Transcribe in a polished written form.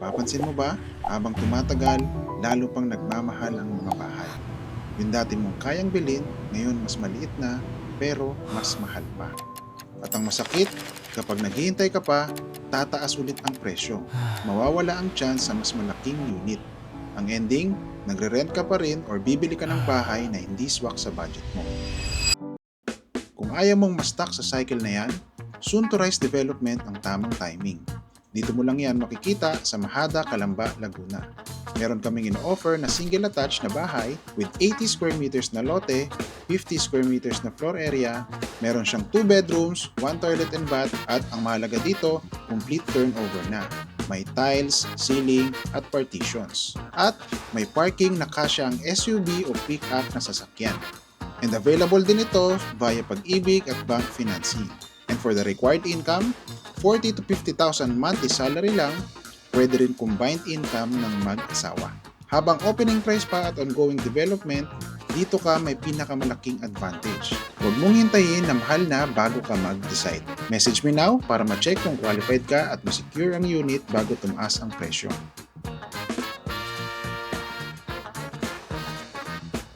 Napapansin mo ba, habang tumatagal, lalo pang nagmamahal ang mga bahay. Yung dati mong kayang bilhin, ngayon mas maliit na, pero mas mahal pa. At ang masakit, kapag naghihintay ka pa, tataas ulit ang presyo. Mawawala ang chance sa mas malaking unit. Ang ending, nagre-rent ka pa rin or bibili ka ng bahay na hindi swak sa budget mo. Kung ayaw mong ma-stuck sa cycle na yan, soon to rise development ang tamang timing. Dito mo lang yan makikita sa Mahada, Calamba, Laguna. Meron kaming in-offer na single attached na bahay with 80 square meters na lote, 50 square meters na floor area, meron siyang 2 bedrooms, 1 toilet and bath, at ang mahalaga dito, complete turnover na. May tiles, ceiling, at partitions. At may parking na kasya ang SUV o pick-up na sasakyan. And available din ito via Pag-ibig at bank financing. And for the required income, 40 to 50,000 monthly salary lang, pwede rin combined income ng mag-asawa. Habang opening price pa at ongoing development, dito ka may pinakamalaking advantage. Huwag mong hintayin na mahal na bago ka mag-decide. Message me now para ma-check kung qualified ka at ma-secure ang unit bago tumaas ang presyo.